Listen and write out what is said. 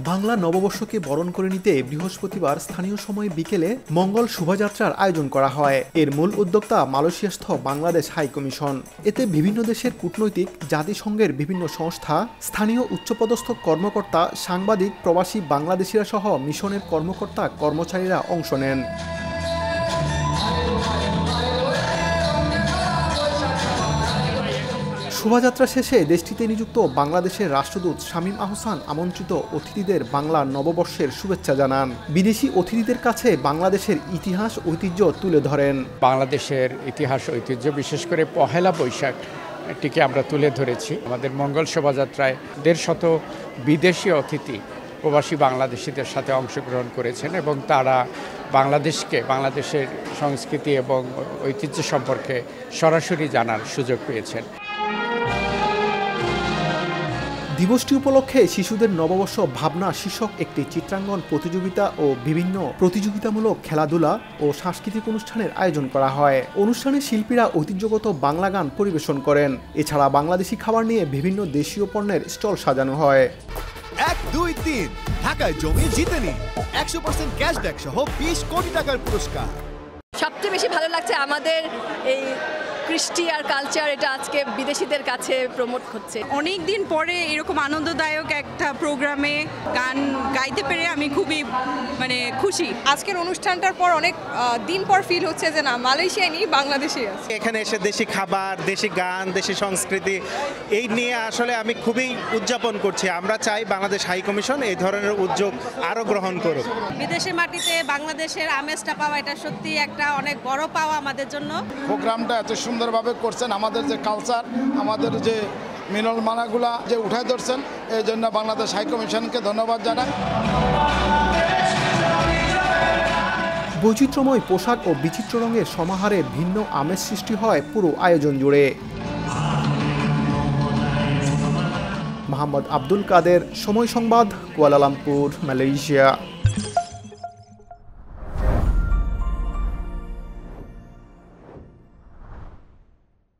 বাংলা নববর্ষকে বরণ করে নিতে বৃহস্পতিবার স্থানীয় সময় বিকেলে মঙ্গল শোভাযাত্রার আয়োজন করা হয়। এর মূল উদ্যোক্তা মালয়েশিয়াস্থ বাংলাদেশ হাই কমিশন। এতে বিভিন্ন দেশের কূটনৈতিক, জাতিসংঘের বিভিন্ন সংস্থা, স্থানীয় উচ্চপদস্থ কর্মকর্তা, সাংবাদিক, প্রবাসী বাংলাদেশিরা সহ মিশনের কর্মকর্তা কর্মচারীরা অংশ নেন। শোভাযাত্রা শেষে দেশটিতে নিযুক্ত বাংলাদেশের রাষ্ট্রদূত শামীম আহসান আমন্ত্রিত অতিথিদের বাংলা নববর্ষের শুভেচ্ছা জানান। বিদেশি অতিথিদের কাছে বাংলাদেশের ইতিহাস ঐতিহ্য তুলে ধরেন। বাংলাদেশের ইতিহাস ঐতিহ্য, বিশেষ করে পহেলা বৈশাখটিকে আমরা তুলে ধরেছি। আমাদের মঙ্গল শোভাযাত্রায় 150 বিদেশি অতিথি প্রবাসী বাংলাদেশিদের সাথে অংশগ্রহণ করেছেন এবং তারা বাংলাদেশের সংস্কৃতি এবং ঐতিহ্য সম্পর্কে সরাসরি জানার সুযোগ পেয়েছেন। দিবসটি উপলক্ষে শিশুদের নববর্ষ ভাবনা শীর্ষক একটি চিত্রাঙ্কন প্রতিযোগিতা ও বিভিন্ন প্রতিযোগিতামূলক খেলাধুলা ও সাংস্কৃতিক অনুষ্ঠানের আয়োজন করা হয়। অনুষ্ঠানে শিল্পীরা ঐতিহ্যগত বাংলা গান পরিবেশন করেন। এছাড়া বাংলাদেশি খাবার নিয়ে বিভিন্ন দেশীয় পণ্যের স্টল সাজানো হয়। 1, 2, 3 ঢাকায় জমি জিতে নিন 100% ক্যাশব্যাক সহ 20 কোটি টাকার পুরস্কার। সবচেয়ে বেশি ভালো লাগছে আমাদের এই কৃষ্টি আর কালচার, এটা আজকে বিদেশিদের কাছে প্রমোট হচ্ছে। অনেক দিন পরে এরকম আনন্দদায়ক একটা প্রোগ্রামে গান গাইতে পেরে আমি খুবই খুশি। আজকের অনুষ্ঠানটার পর অনেক দিন পর ফিল হচ্ছে যে না, মালয়েশিয়ায় নেই, বাংলাদেশে আছে। এখানে এসে দেশি খাবার, দেশি গান, দেশি সংস্কৃতি এই নিয়ে আসলে আমি খুবই উদযাপন করছি। আমরা চাই বাংলাদেশ হাই কমিশন এই ধরনের উদ্যোগ আরও গ্রহণ করুক। বিদেশের মাটিতে বাংলাদেশের আমেজটা পাওয়া, এটা সত্যি একটা অনেক বড় পাওয়া আমাদের জন্য। প্রোগ্রামটা এত সুন্দরভাবে করছেন, আমাদের যে কালচার, আমাদের যে মিনল মানাগুলা যে উঠায় ধরছেন, এই জন্য বাংলাদেশ হাই কমিশনকে ধন্যবাদ জানাই। বৈচিত্র্যময় পোশাক ও বিচিত্র রঙের সমাহারে ভিন্ন আমেজ সৃষ্টি হয় পুরো আয়োজন জুড়ে। মোহাম্মদ আব্দুল কাদের, সময় সংবাদ, কুয়ালালামপুর, মালয়েশিয়া।